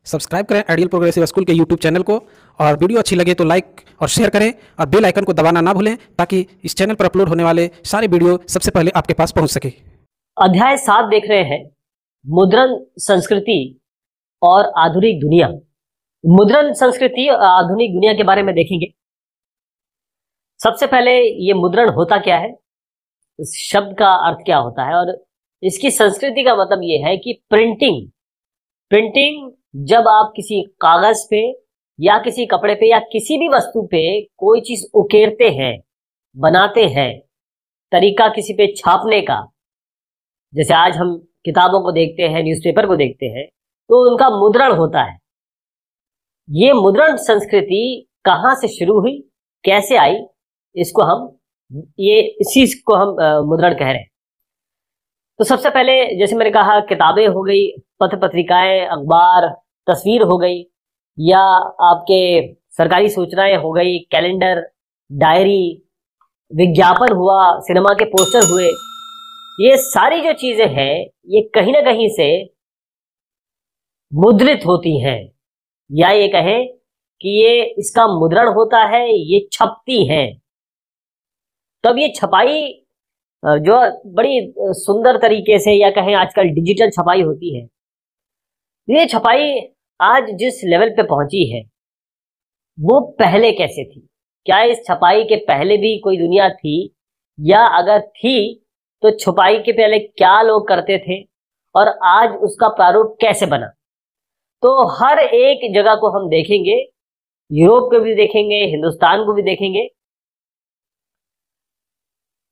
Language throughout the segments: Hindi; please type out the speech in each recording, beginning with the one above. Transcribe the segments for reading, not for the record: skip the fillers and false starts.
सब्सक्राइब करें आइडियल प्रोग्रेसिव स्कूल के यूट्यूब चैनल को और वीडियो अच्छी लगे तो लाइक और शेयर करें और बेल आइकन को दबाना ना भूलें ताकि इस चैनल पर अपलोड होने वाले सारे वीडियो सबसे पहले आपके पास पहुंच सके। अध्याय 7 देख रहे हैं, मुद्रण संस्कृति और आधुनिक दुनिया। मुद्रण संस्कृति और आधुनिक दुनिया के बारे में देखेंगे। सबसे पहले ये मुद्रण होता क्या है, इस शब्द का अर्थ क्या होता है और इसकी संस्कृति का मतलब ये है कि प्रिंटिंग जब आप किसी कागज पे या किसी कपड़े पे या किसी भी वस्तु पे कोई चीज उकेरते हैं, बनाते हैं, तरीका किसी पे छापने का, जैसे आज हम किताबों को देखते हैं, न्यूज़पेपर को देखते हैं, तो उनका मुद्रण होता है। ये मुद्रण संस्कृति कहाँ से शुरू हुई, कैसे आई, इसको हम इसी को हम मुद्रण कह रहे हैं। तो सबसे पहले जैसे मैंने कहा, किताबें हो गई, पत्र पत्रिकाएं, अखबार, तस्वीर हो गई, या आपके सरकारी सूचनाएं हो गई, कैलेंडर, डायरी, विज्ञापन हुआ, सिनेमा के पोस्टर हुए, ये सारी जो चीजें हैं ये कहीं ना कहीं से मुद्रित होती हैं, या ये कहें कि ये इसका मुद्रण होता है, ये छपती हैं। तब ये छपाई जो बड़ी सुंदर तरीके से, या कहें आजकल डिजिटल छपाई होती है, ये छपाई आज जिस लेवल पे पहुंची है वो पहले कैसे थी? क्या इस छपाई के पहले भी कोई दुनिया थी, या अगर थी तो छपाई के पहले क्या लोग करते थे और आज उसका प्रारूप कैसे बना? तो हर एक जगह को हम देखेंगे, यूरोप को भी देखेंगे, हिंदुस्तान को भी देखेंगे,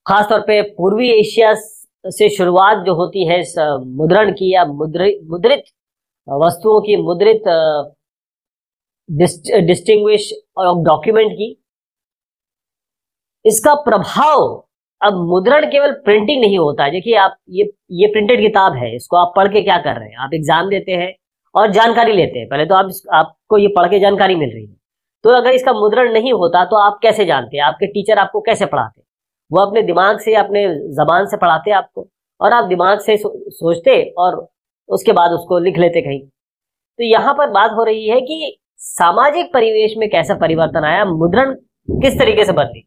खासतौर पे पूर्वी एशिया से शुरुआत जो होती है मुद्रण की, या मुद्रित वस्तुओं की, मुद्रित डिस्टिंग्विश और डॉक्यूमेंट की, इसका प्रभाव अब मुद्रण केवल प्रिंटिंग नहीं होता है। देखिए आप ये प्रिंटेड किताब है, इसको आप पढ़ के क्या कर रहे हैं? आप एग्जाम देते हैं और जानकारी लेते हैं। पहले तो आपको ये पढ़ के जानकारी मिल रही है, तो अगर इसका मुद्रण नहीं होता तो आप कैसे जानते हैं? आपके टीचर आपको कैसे पढ़ाते? वो अपने दिमाग से, अपने जबान से पढ़ाते आपको, और आप दिमाग से सोचते और उसके बाद उसको लिख लेते कहीं। तो यहाँ पर बात हो रही है कि सामाजिक परिवेश में कैसा परिवर्तन आया, मुद्रण किस तरीके से बदली।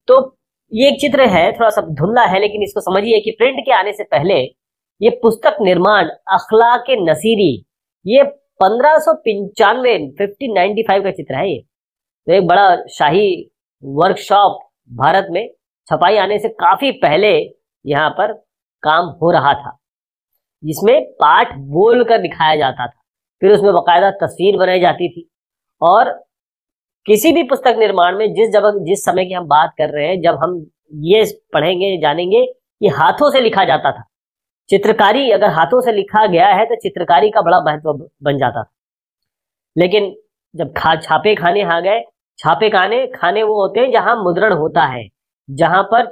तो ये एक चित्र है, थोड़ा सा धुंधला है, लेकिन इसको समझिए कि प्रिंट के आने से पहले ये पुस्तक निर्माण, अखलाक नसीरी, ये 1595 1595 का चित्र है। ये तो एक बड़ा शाही वर्कशॉप भारत में छपाई आने से काफी पहले यहाँ पर काम हो रहा था, जिसमें पाठ बोल कर दिखाया जाता था, फिर उसमें बाकायदा तस्वीर बनाई जाती थी। और किसी भी पुस्तक निर्माण में जिस समय की हम बात कर रहे हैं, जब हम ये पढ़ेंगे, जानेंगे कि हाथों से लिखा जाता था। चित्रकारी अगर हाथों से लिखा गया है तो चित्रकारी का बड़ा महत्व बन जाता था। लेकिन जब छापे खाने आ गए, छापे खाने वो होते हैं जहां मुद्रण होता है, जहां पर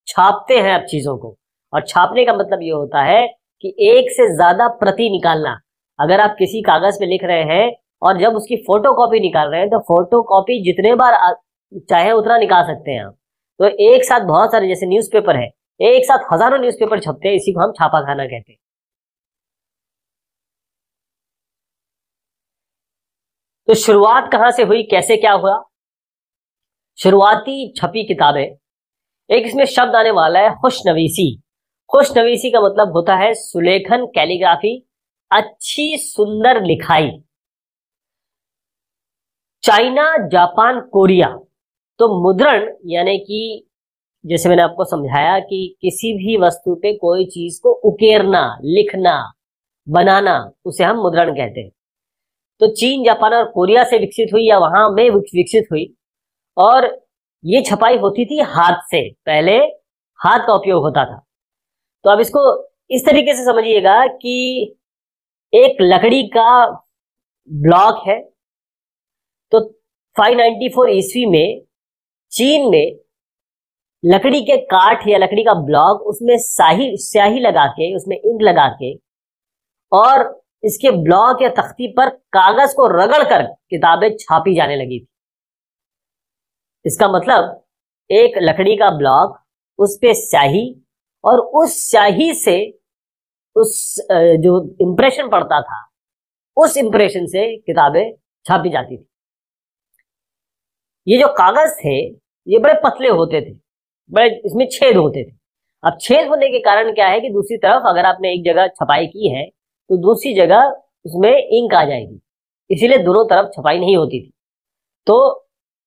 छापते हैं आप चीजों को। और छापने का मतलब ये होता है कि एक से ज्यादा प्रति निकालना। अगर आप किसी कागज पे लिख रहे हैं और जब उसकी फोटोकॉपी निकाल रहे हैं, तो फोटोकॉपी जितने बार चाहे उतना निकाल सकते हैं आप। तो एक साथ बहुत सारे, जैसे न्यूज़पेपर है, एक साथ हजारों न्यूज़पेपर छपते हैं, इसी को हम छापाखाना कहते हैं। तो शुरुआत कहां से हुई, कैसे क्या हुआ? शुरुआती छपी किताबें, एक इसमें शब्द आने वाला है खुशनवीसी। खुशनवीसी का मतलब होता है सुलेखन, कैलीग्राफी, अच्छी सुंदर लिखाई। China, Japan, Korea. तो मुद्रण यानी कि जैसे मैंने आपको समझाया कि किसी भी वस्तु पे कोई चीज को उकेरना, लिखना, बनाना, उसे हम मुद्रण कहते हैं। तो चीन, जापान और कोरिया से विकसित हुई, या वहां में विकसित हुई। और ये छपाई होती थी हाथ से, पहले हाथ का उपयोग होता था। तो अब इसको इस तरीके से समझिएगा कि एक लकड़ी का ब्लॉक है, तो 594 ईस्वी में चीन में लकड़ी के काठ या लकड़ी का ब्लॉक, उसमें स्याही लगा के, उसमें इंक लगा के, और इसके ब्लॉक या तख्ती पर कागज को रगड़ कर किताबें छापी जाने लगी थी। इसका मतलब एक लकड़ी का ब्लॉक, उस पे स्याही, और उस स्याही से उस जो इंप्रेशन पड़ता था उस इंप्रेशन से किताबें छापी जाती थी। ये जो कागज थे ये बड़े पतले होते थे, बड़े इसमें छेद होते थे। अब छेद होने के कारण क्या है कि दूसरी तरफ अगर आपने एक जगह छपाई की है तो दूसरी जगह उसमें इंक आ जाएगी, इसीलिए दोनों तरफ छपाई नहीं होती थी। तो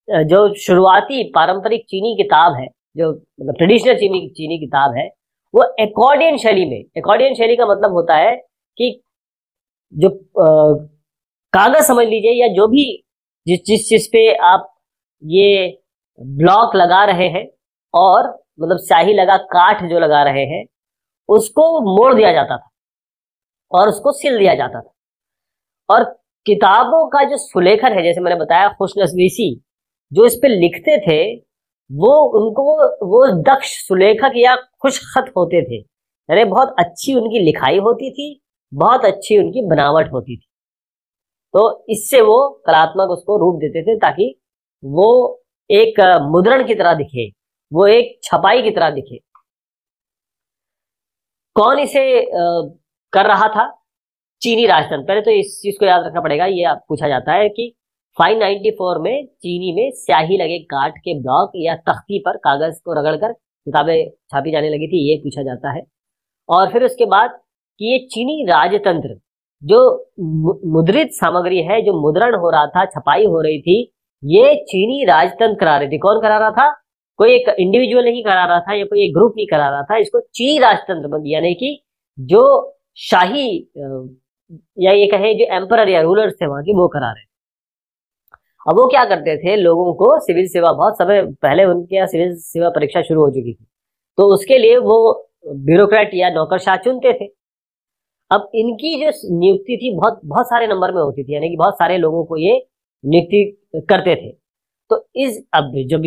जो शुरुआती पारंपरिक चीनी किताब है, जो मतलब ट्रेडिशनल चीनी किताब है, वो एकॉर्डियन शैली में, एकॉर्डियन शैली का मतलब होता है कि जो कागज समझ लीजिए या जो भी जिस चीज पे आप ये ब्लॉक लगा रहे हैं और मतलब स्याही लगा काठ जो लगा रहे हैं उसको मोड़ दिया जाता था और उसको सिल दिया जाता था। और किताबों का जो सुलेखन है, जैसे मैंने बताया खुशनस्वीसी जो इस पे लिखते थे वो उनको वो दक्ष सुलेखक या खुशखत होते थे, यानी बहुत अच्छी उनकी लिखाई होती थी, बहुत अच्छी उनकी बनावट होती थी। तो इससे वो कलात्मक उसको रूप देते थे ताकि वो एक मुद्रण की तरह दिखे, वो एक छपाई की तरह दिखे। कौन इसे कर रहा था? चीनी राजतंत्र। पहले तो इस चीज को याद रखना पड़ेगा, ये आप पूछा जाता है कि 594 में चीनी में स्याही लगे काठ के ब्लॉक या तख्ती पर कागज को रगड़कर किताबें छापी जाने लगी थी, ये पूछा जाता है। और फिर उसके बाद कि ये चीनी राजतंत्र जो मुद्रित सामग्री है, जो मुद्रण हो रहा था, छपाई हो रही थी, ये चीनी राजतंत्र करा रही थी। कौन करा रहा था? कोई एक इंडिविजुअल नहीं करा रहा था या कोई एक ग्रुप नहीं करा रहा था, इसको चीनी राजतंत्र यानी कि जो शाही या ये कहे जो एम्परर या रूलर्स थे वहां की, वो करा रहे। अब वो क्या करते थे, लोगों को सिविल सेवा, बहुत समय पहले उनके यहाँ सिविल सेवा परीक्षा शुरू हो चुकी थी, तो उसके लिए वो ब्यूरोक्रेट या नौकरशाह चुनते थे। अब इनकी जो नियुक्ति थी बहुत सारे नंबर में होती थी, यानी कि बहुत सारे लोगों को ये नियुक्ति करते थे। तो इस अब जब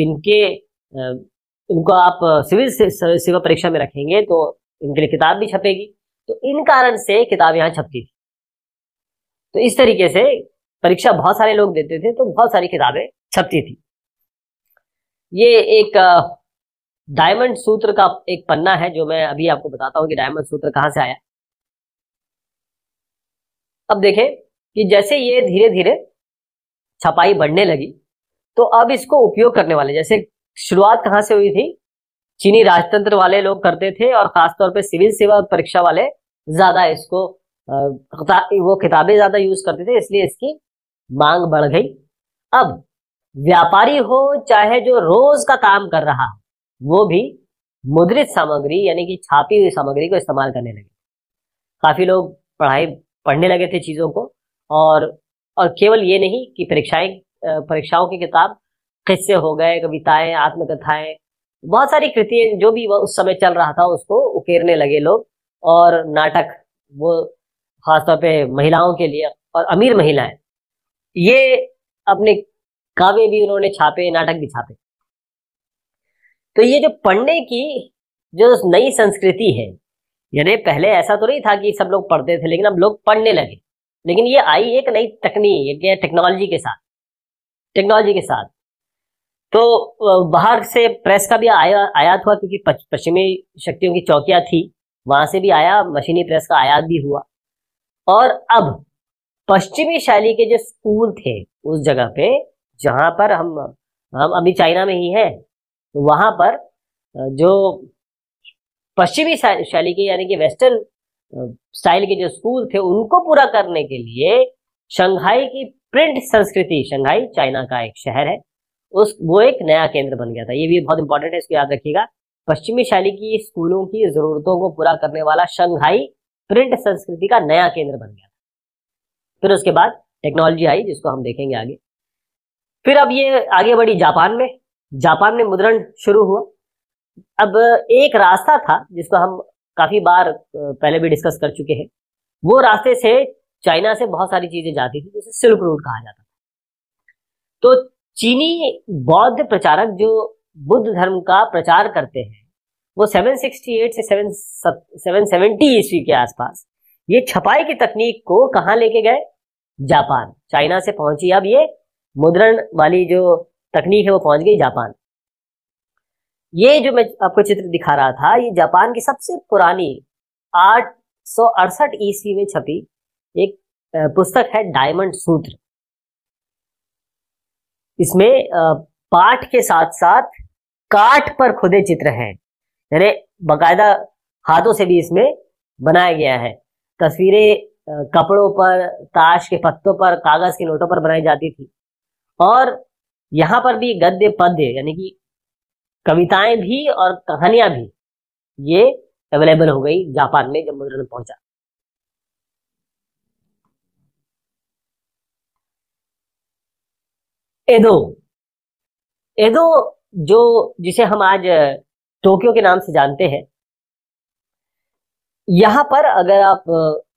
इनको आप सिविल सेवा परीक्षा में रखेंगे तो इनके लिए किताब भी छपेगी, तो इन कारण से किताब यहाँ छपती थी। तो इस तरीके से परीक्षा बहुत सारे लोग देते थे तो बहुत सारी किताबें छपती थी। ये एक डायमंड सूत्र का एक पन्ना है जो मैं अभी आपको बताता हूं कि डायमंड सूत्र कहां से आया। अब देखें कि जैसे ये धीरे धीरे छपाई बढ़ने लगी तो अब इसको उपयोग करने वाले, जैसे शुरुआत कहां से हुई थी, चीनी राजतंत्र वाले लोग करते थे और खासतौर पे सिविल सेवा परीक्षा वाले ज्यादा इसको वो किताबें ज्यादा यूज करते थे, इसलिए इसकी मांग बढ़ गई। अब व्यापारी हो चाहे जो रोज का काम कर रहा वो भी मुद्रित सामग्री यानी कि छापी हुई सामग्री को इस्तेमाल करने लगे। काफी लोग पढ़ने लगे थे चीजों को, और केवल ये नहीं कि परीक्षाओं की किताब, किस्से हो गए, कविताएं, आत्मकथाएं, बहुत सारी कृतियां जो भी उस समय चल रहा था उसको उकेरने लगे लोग। और नाटक, वो खासतौर पे महिलाओं के लिए, और अमीर महिलाएं, ये अपने काव्य भी उन्होंने छापे, नाटक भी छापे। तो ये जो पढ़ने की जो नई संस्कृति है, यानी पहले ऐसा तो नहीं था कि सब लोग पढ़ते थे, लेकिन अब लोग पढ़ने लगे, लेकिन ये आई एक नई तकनीक, टेक्नोलॉजी के साथ। तो बाहर से प्रेस का भी आयात हुआ, क्योंकि पश्चिमी शक्तियों की चौकियां थी, वहां से भी आया, मशीनी प्रेस का आयात भी हुआ। और अब पश्चिमी शैली के जो स्कूल थे उस जगह पे जहां पर हम अभी चाइना में ही हैं, तो वहां पर जो पश्चिमी शैली के यानी कि वेस्टर्न स्टाइल के जो स्कूल थे उनको पूरा करने के लिए शंघाई की प्रिंट संस्कृति, शंघाई चाइना का एक शहर है, वो एक नया केंद्र बन गया था। ये भी बहुत इंपॉर्टेंट है, इसको याद रखिएगा। पश्चिमी शैली की स्कूलों की जरूरतों को पूरा करने वाला शंघाई प्रिंट संस्कृति का नया केंद्र बन गया। फिर उसके बाद टेक्नोलॉजी आई, जिसको हम देखेंगे आगे। फिर अब ये आगे बढ़ी जापान में मुद्रण शुरू हुआ। अब एक रास्ता था जिसको हम काफी बार पहले भी डिस्कस कर चुके हैं, वो रास्ते से चाइना से बहुत सारी चीजें जाती थी, जिसे सिल्क रूट कहा जाता था। तो चीनी बौद्ध प्रचारक जो बुद्ध धर्म का प्रचार करते हैं, वो 768 से 770 ईस्वी के आसपास ये छपाई की तकनीक को कहाँ लेके गए? जापान। चाइना से पहुंची, अब ये मुद्रण वाली जो तकनीक है वो पहुंच गई जापान। ये जो मैं आपको चित्र दिखा रहा था, ये जापान की सबसे पुरानी 868 ईस्वी में छपी एक पुस्तक है डायमंड सूत्र। इसमें पाठ के साथ साथ काठ पर खुदे चित्र हैं, यानी बाकायदा हाथों से भी इसमें बनाया गया है। तस्वीरें कपड़ों पर, ताश के पत्तों पर, कागज के नोटों पर बनाई जाती थी। और यहाँ पर भी गद्य पद्य यानी कि कविताएं भी और कहानियां भी ये अवेलेबल हो गई जापान में जब मुद्रण पहुंचा। एदो, एदो जो जिसे हम आज टोक्यो के नाम से जानते हैं, यहां पर अगर आप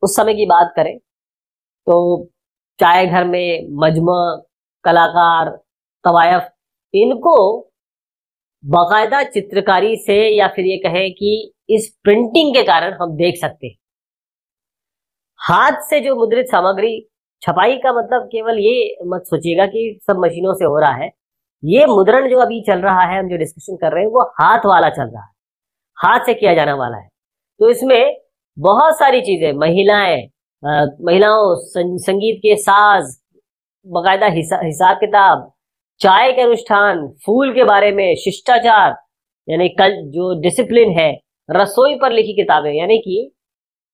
उस समय की बात करें तो चाय घर में मजमा, कलाकार, तवायफ, इनको बाकायदा चित्रकारी से या फिर ये कहें कि इस प्रिंटिंग के कारण हम देख सकते हैं। हाथ से जो मुद्रित सामग्री, छपाई का मतलब केवल ये मत सोचिएगा कि सब मशीनों से हो रहा है। ये मुद्रण जो अभी चल रहा है, हम जो डिस्कशन कर रहे हैं, वो हाथ वाला चल रहा है, हाथ से किया जाने वाला है। तो इसमें बहुत सारी चीजें, महिलाओं, संगीत के साज, बाकायदा हिसाब किताब, चाय के अनुष्ठान, फूल के बारे में, शिष्टाचार यानी कल जो डिसिप्लिन है, रसोई पर लिखी किताबें, यानी कि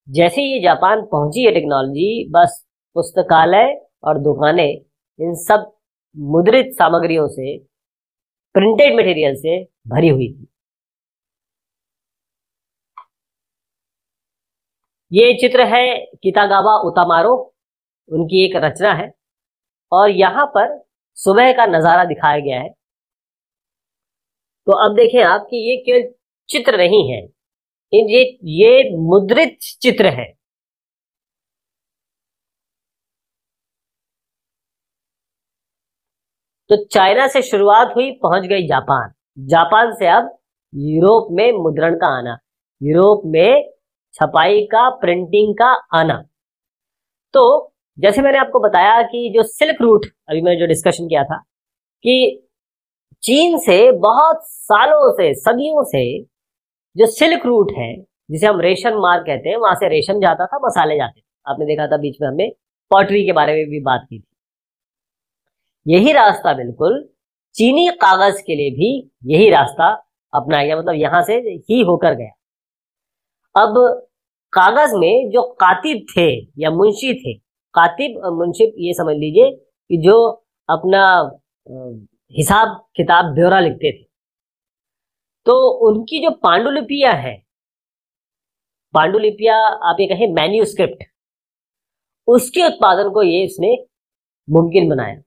जैसे ये जापान पहुंची है टेक्नोलॉजी, बस पुस्तकालय और दुकानें इन सब मुद्रित सामग्रियों से, प्रिंटेड मटेरियल से भरी हुई थी। ये चित्र है कितागावा उतामारो, उनकी एक रचना है और यहां पर सुबह का नजारा दिखाया गया है। तो अब देखें आप कि ये केवल चित्र नहीं है, ये मुद्रित चित्र है। तो चाइना से शुरुआत हुई, पहुंच गई जापान, जापान से अब यूरोप में मुद्रण का आना, यूरोप में छपाई का, प्रिंटिंग का आना। तो जैसे मैंने आपको बताया कि जो सिल्क रूट, अभी मैंने जो डिस्कशन किया था कि चीन से बहुत सालों से, सदियों से जो सिल्क रूट है, जिसे हम रेशम मार्ग कहते हैं, वहां से रेशम जाता था, मसाले जाते थे। आपने देखा था बीच में हमने पॉटरी के बारे में भी बात की थी। यही रास्ता बिल्कुल चीनी कागज के लिए भी यही रास्ता अपनाया गया, मतलब यहां से ही होकर गया। अब कागज में जो कातिब थे या मुंशी थे, कातिब मुंशी ये समझ लीजिए कि जो अपना हिसाब किताब ब्यौरा लिखते थे, तो उनकी जो पांडुलिपियां हैं, पांडुलिपियां आप ये कहें मैन्यूस्क्रिप्ट, उसके उत्पादन को ये इसने मुमकिन बनाया।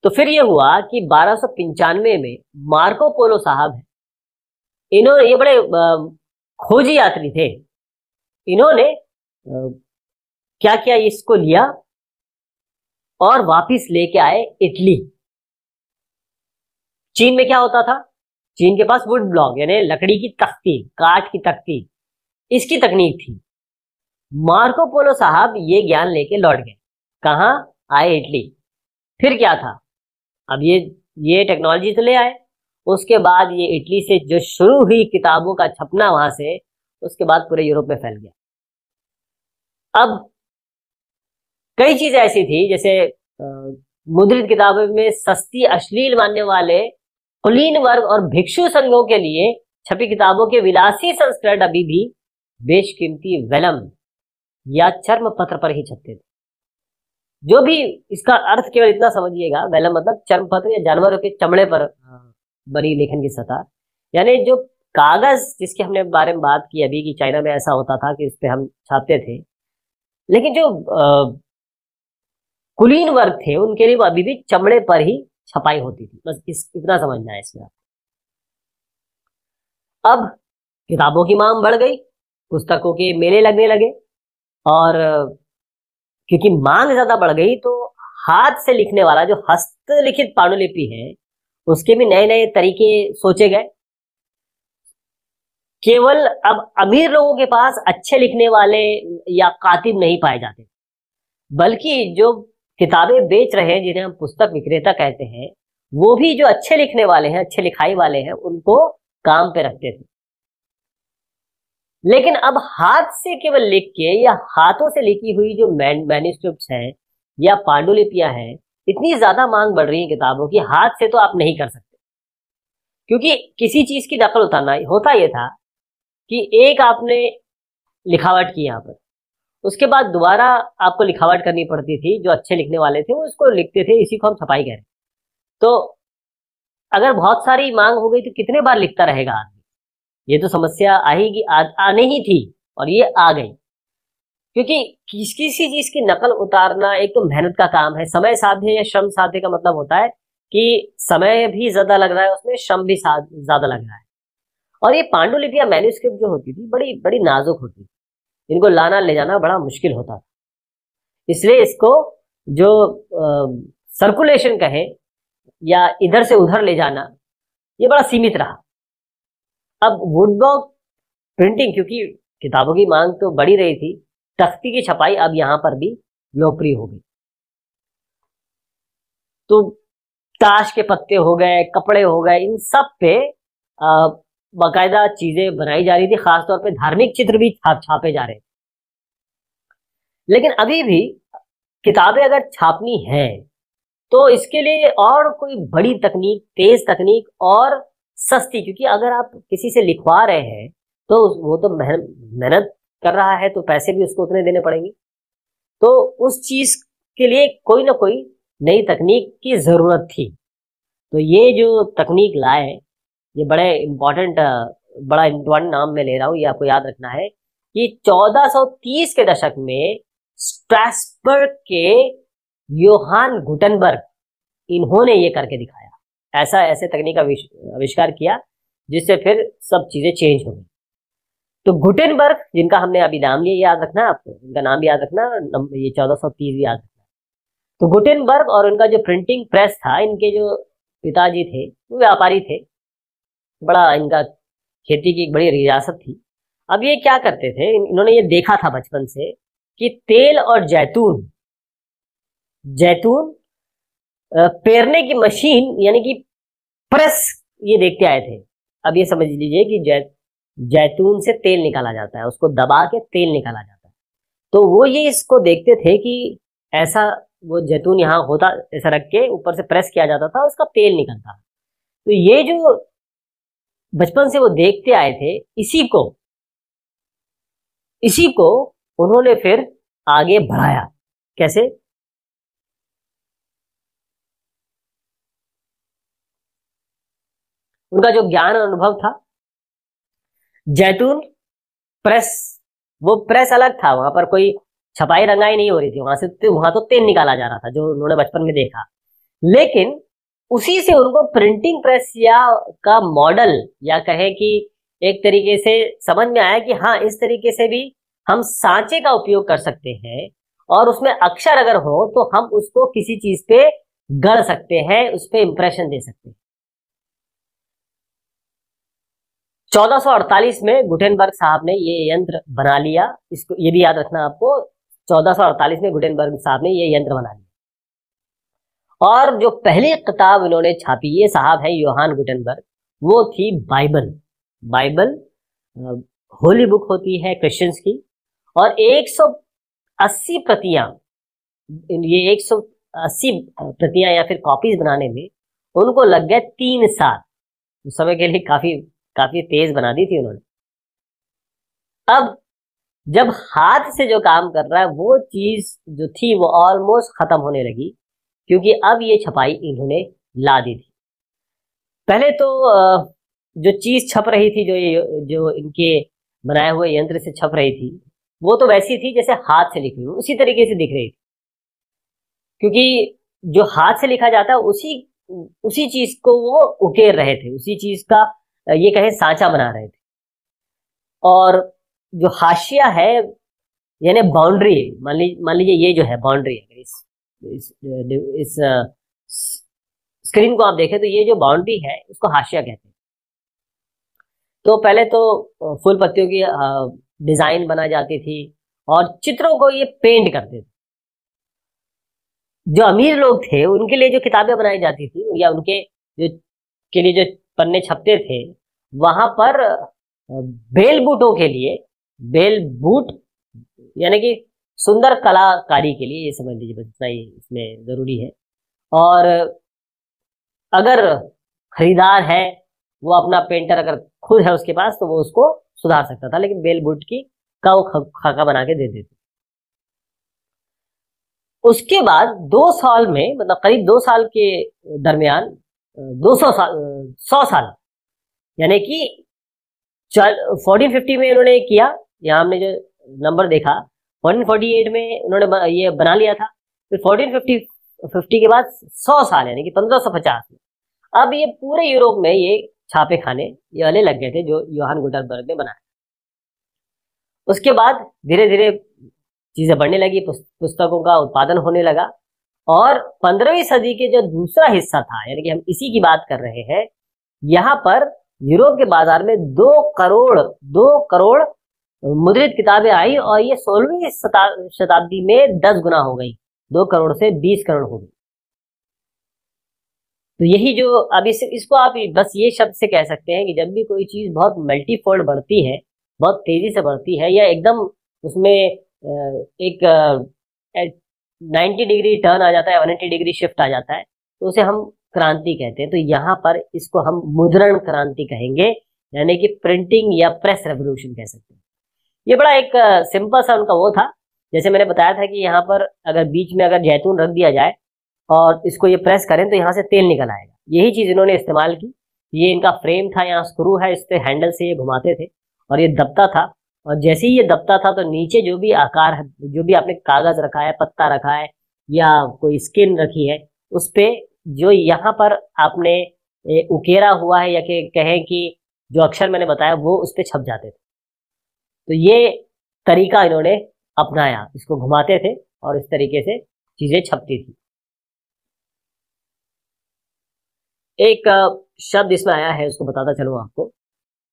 तो फिर ये हुआ कि 1295 में मार्को पोलो साहब है, इन्होंने, ये बड़े खोजी यात्री थे, इन्होंने क्या किया, इसको लिया और वापिस लेके आए इटली। चीन में क्या होता था, चीन के पास वुड ब्लॉक यानी लकड़ी की तख्ती, काठ की तख्ती, इसकी तकनीक थी। मार्को पोलो साहब ये ज्ञान लेके लौट गए, कहां आए, इटली। फिर क्या था, अब ये टेक्नोलॉजी तो ले आए, उसके बाद ये इटली से जो शुरू हुई किताबों का छपना वहां से, उसके बाद पूरे यूरोप में फैल गया। अब कई चीजें ऐसी थी, जैसे मुद्रित किताबों में सस्ती अश्लील मानने वाले कुलीन वर्ग और भिक्षु संघों के लिए छपी किताबों के विलासी संस्करण अभी भी बेशकीमती वेलम या चर्म पत्र पर ही छपते थे। जो भी, इसका अर्थ केवल इतना समझिएगा, वेलम मतलब चर्म पत्र या जानवरों के चमड़े पर बनी लेखन की सतह, यानी जो कागज जिसके हमने बारे में बात की अभी कि चाइना में ऐसा होता था कि इस पे हम छापते थे, लेकिन जो कुलीन वर्ग थे उनके लिए वो अभी भी चमड़े पर ही छपाई होती थी। बस इतना समझना है इसमें। अब किताबों की मांग बढ़ गई, पुस्तकों के मेले लगने लगे, और क्योंकि मांग ज्यादा बढ़ गई तो हाथ से लिखने वाला जो हस्तलिखित पांडुलिपि है, उसके भी नए नए तरीके सोचे गए। केवल अब अमीर लोगों के पास अच्छे लिखने वाले या कातिब नहीं पाए जाते, बल्कि जो किताबें बेच रहे हैं, जिन्हें हम पुस्तक विक्रेता कहते हैं, वो भी जो अच्छे लिखने वाले हैं, अच्छे लिखाई वाले हैं, उनको काम पे रखते थे। लेकिन अब हाथ से केवल लिख के या हाथों से लिखी हुई जो मैन्युस्क्रिप्ट्स हैं या पांडुलिपियां हैं, इतनी ज्यादा मांग बढ़ रही है किताबों की, हाथ से तो आप नहीं कर सकते। क्योंकि किसी चीज की नकल उतारना होता यह था कि एक आपने लिखावट की यहाँ पर, उसके बाद दोबारा आपको लिखावट करनी पड़ती थी। जो अच्छे लिखने वाले थे वो इसको लिखते थे, इसी को हम छपाई कह रहे हैं। तो अगर बहुत सारी मांग हो गई तो कितने बार लिखता रहेगा आदमी? ये तो समस्या आएगी, आने ही थी और ये आ गई। क्योंकि किसी चीज की नकल उतारना एक तो मेहनत का काम है, समय साध्य या श्रम साध्य का मतलब होता है कि समय भी ज्यादा लग रहा है उसमें, श्रम भी ज्यादा लग रहा है। और ये पांडुलिपि या मैन्युस्क्रिप्ट जो होती थी बड़ी बड़ी नाजुक होती थी, इनको लाना ले जाना बड़ा मुश्किल होता था। इसलिए इसको जो सर्कुलेशन कहे या इधर से उधर ले जाना, ये बड़ा सीमित रहा। अब वुडवर्क प्रिंटिंग, क्योंकि किताबों की मांग तो बढ़ी रही थी, तख्ती की छपाई अब यहां पर भी लोकप्रिय हो गई। तो ताश के पत्ते हो गए, कपड़े हो गए, इन सब पे बाकायदा चीजें बनाई जा रही थी। खासतौर पे धार्मिक चित्र भी छापे जा रहे थे। लेकिन अभी भी किताबें अगर छापनी है तो इसके लिए और कोई बड़ी तकनीक, तेज तकनीक और सस्ती, क्योंकि अगर आप किसी से लिखवा रहे हैं तो वो तो मेहनत कर रहा है, तो पैसे भी उसको उतने देने पड़ेंगे। तो उस चीज के लिए कोई ना कोई नई तकनीक की जरूरत थी। तो ये जो तकनीक लाए, ये बड़ा इम्पोर्टेंट नाम मैं ले रहा हूं, ये आपको याद रखना है कि 1430 के दशक में स्ट्रासबर्ग के योहान गुटेनबर्ग, इन्होंने ये करके दिखाया। ऐसे तकनीक का आविष्कार किया जिससे फिर सब चीजें चेंज हो गई। तो गुटेनबर्ग, जिनका हमने अभी नाम लिया, याद रखना आपको, इनका नाम भी याद रखना, ये 1430 भी याद रखना। तो गुटेनबर्ग और उनका जो प्रिंटिंग प्रेस था, इनके जो पिताजी थे वो व्यापारी थे, बड़ा इनका खेती की एक बड़ी रियासत थी। अब ये क्या करते थे, इन्होंने ये देखा था बचपन से कि तेल और जैतून पेरने की मशीन यानी कि प्रेस, ये देखते आए थे। अब ये समझ लीजिए कि जैतून से तेल निकाला जाता है, उसको दबा के तेल निकाला जाता है। तो वो ये इसको देखते थे कि ऐसा वो जैतून यहाँ होता, ऐसा रख के ऊपर से प्रेस किया जाता था, उसका तेल निकलता। तो ये जो बचपन से वो देखते आए थे, इसी को उन्होंने फिर आगे बढ़ाया। कैसे? उनका जो ज्ञान और अनुभव था, जैतून प्रेस, वो प्रेस अलग था, वहां पर कोई छपाई रंगाई नहीं हो रही थी, वहां तो तेल निकाला जा रहा था, जो उन्होंने बचपन में देखा। लेकिन उसी से उनको प्रिंटिंग प्रेस का मॉडल, या कहे कि एक तरीके से समझ में आया कि हाँ, इस तरीके से भी हम सांचे का उपयोग कर सकते हैं और उसमें अक्षर अगर हो तो हम उसको किसी चीज पे गढ़ सकते हैं, उस पे इंप्रेशन दे सकते हैं। 1448 में गुटेनबर्ग साहब ने ये यंत्र बना लिया। इसको ये भी याद रखना आपको, 1448 में गुटेनबर्ग साहब ने ये यंत्र बना लिया। और जो पहली किताब इन्होंने छापी, ये साहब है योहान गुटेनबर्ग, वो थी बाइबल होली बुक होती है क्रिश्चियंस की। और 180 प्रतियां, ये 180 प्रतियां या फिर कॉपीज बनाने में उनको लग गए 3 साल। उस समय के लिए काफी तेज बना दी थी उन्होंने। अब जब हाथ से जो काम कर रहा है, वो चीज जो थी वो ऑलमोस्ट खत्म होने लगी, क्योंकि अब ये छपाई इन्होंने ला दी थी। पहले तो जो चीज छप रही थी, जो इनके बनाए हुए यंत्र से छप रही थी, वो तो वैसी थी जैसे हाथ से लिखी हुई, उसी तरीके से दिख रही थी। क्योंकि जो हाथ से लिखा जाता है उसी चीज को वो उकेर रहे थे, उसी चीज का ये कहे सांचा बना रहे थे। और जो हाशिया है यानी बाउंड्री, मान लीजिए ये जो है बाउंड्री है, इस स्क्रीन को आप देखें तो ये जो बाउंड्री है उसको हाशिया कहते हैं। तो पहले तो फूल पत्तियों की डिजाइन बना जाती थी और चित्रों को ये पेंट करते थे। जो अमीर लोग थे उनके लिए जो किताबें बनाई जाती थी या उनके के लिए जो पन्ने छपते थे, वहां पर बेल बूटों के लिए बेल बूट यानी कि सुंदर कलाकारी के लिए, ये समझ लीजिए, बस इतना ही इसमें जरूरी है। और अगर खरीदार है, वो अपना पेंटर अगर खुद है उसके पास, तो वो उसको सुधार सकता था, लेकिन बेल बूट की का वो खाका बना के दे देते। उसके बाद 2 साल में, मतलब करीब 2 साल के दरमियान 200 साल 100 साल यानी कि 1450 में इन्होंने किया। यहाँ हमने जो नंबर देखा 1448 में उन्होंने ये बना लिया था। फिर 1450 के बाद 100 साल यानी कि 1550 में अब ये पूरे यूरोप में ये छापे खाने ये वाले लग गए थे जो योहान गुटेनबर्ग ने बनाया। उसके बाद धीरे धीरे चीजें बढ़ने लगी, पुस्तकों का उत्पादन होने लगा। और 15वीं सदी के जो दूसरा हिस्सा था, यानी कि हम इसी की बात कर रहे हैं, यहाँ पर यूरोप के बाजार में 2 करोड़ मुद्रित किताबें आई और ये 16वीं शताब्दी में 10 गुना हो गई, 2 करोड़ से 20 करोड़ हो गई। तो यही जो अब इसको आप बस ये शब्द से कह सकते हैं कि जब भी कोई चीज बहुत मल्टीफोल्ड बढ़ती है, बहुत तेजी से बढ़ती है, या एकदम उसमें एक 90 डिग्री टर्न आ जाता है, 180 डिग्री शिफ्ट आ जाता है, तो उसे हम क्रांति कहते हैं। तो यहाँ पर इसको हम मुद्रण क्रांति कहेंगे, यानी कि प्रिंटिंग या प्रेस रेवोल्यूशन कह सकते हैं। ये बड़ा एक सिंपल सा उनका वो था। जैसे मैंने बताया था कि यहाँ पर अगर बीच में अगर जैतून रख दिया जाए और इसको ये प्रेस करें तो यहाँ से तेल निकल आएगा। यही चीज इन्होंने इस्तेमाल की। ये इनका फ्रेम था, यहाँ स्क्रू है, इस पे हैंडल से ये घुमाते थे और ये दबता था। और जैसे ही ये दबता था तो नीचे जो भी आकार है, जो भी आपने कागज रखा है, पत्ता रखा है या कोई स्किन रखी है, उस पे जो यहाँ पर आपने उकेरा हुआ है या कहें कि जो अक्षर मैंने बताया वो उस पे छप जाते थे। तो ये तरीका इन्होंने अपनाया, इसको घुमाते थे और इस तरीके से चीजें छपती थी। एक शब्द इसमें आया है, उसको बताता चलूं आपको।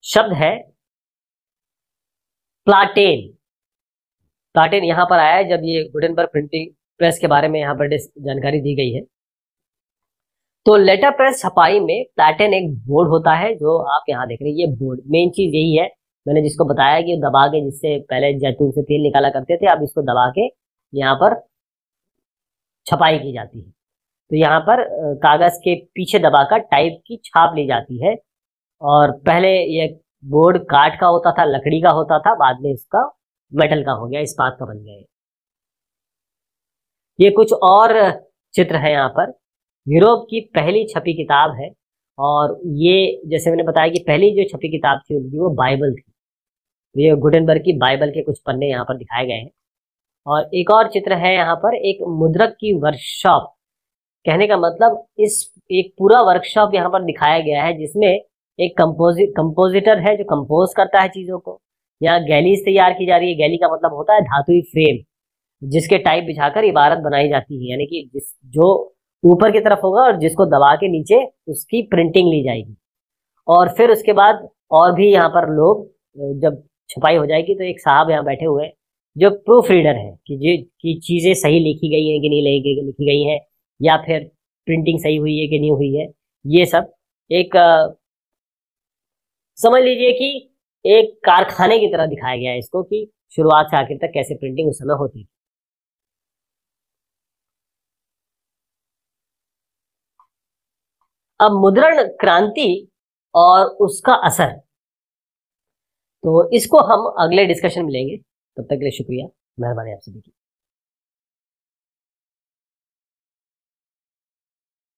शब्द है प्लाटेन। प्लाटेन यहाँ पर आया है जब ये गुटेनबर्ग प्रिंटिंग प्रेस के बारे में यहाँ पर जानकारी दी गई है। तो लेटर प्रेस छपाई में प्लाटेन एक बोर्ड होता है जो आप यहाँ देख रहे हैं। ये बोर्ड, मेन चीज यही है, मैंने जिसको बताया कि दबा के, जिससे पहले जैतून से तेल निकाला करते थे, अब इसको दबा के यहाँ पर छपाई की जाती है। तो यहाँ पर कागज के पीछे दबाकर टाइप की छाप ली जाती है। और पहले ये बोर्ड काठ का होता था, लकड़ी का होता था, बाद में इसका मेटल का हो गया, इस्पात का बन गया। ये कुछ और चित्र है यहाँ पर। यूरोप की पहली छपी किताब है और ये जैसे मैंने बताया कि पहली जो छपी किताब थी उनकी वो बाइबल थी। तो ये गुटेनबर्ग की बाइबल के कुछ पन्ने यहाँ पर दिखाए गए हैं। और एक और चित्र है यहाँ पर, एक मुद्रक की वर्कशॉप। कहने का मतलब इस एक पूरा वर्कशॉप यहाँ पर दिखाया गया है जिसमें एक कंपोजिटर है जो कंपोज करता है चीजों को। यहाँ गैलीज तैयार की जा रही है। गैली का मतलब होता है धातुई फ्रेम, जिसके टाइप बिछाकर इबारत बनाई जाती है, यानी कि जो ऊपर की तरफ होगा और जिसको दबा के नीचे उसकी प्रिंटिंग ली जाएगी। और फिर उसके बाद और भी यहाँ पर लोग, जब छपाई हो जाएगी तो एक साहब यहाँ बैठे हुए जो प्रूफ रीडर है कि चीजें सही लिखी गई हैं कि नहीं लिखी गई हैं, या फिर प्रिंटिंग सही हुई है कि नहीं हुई है। ये सब एक समझ लीजिए कि एक कारखाने की तरह दिखाया गया है इसको, कि शुरुआत से आखिर तक कैसे प्रिंटिंग उस समय होती थी। अब मुद्रण क्रांति और उसका असर, तो इसको हम अगले डिस्कशन में लेंगे। तब तक के लिए शुक्रिया, मेहरबानी आप सभी की।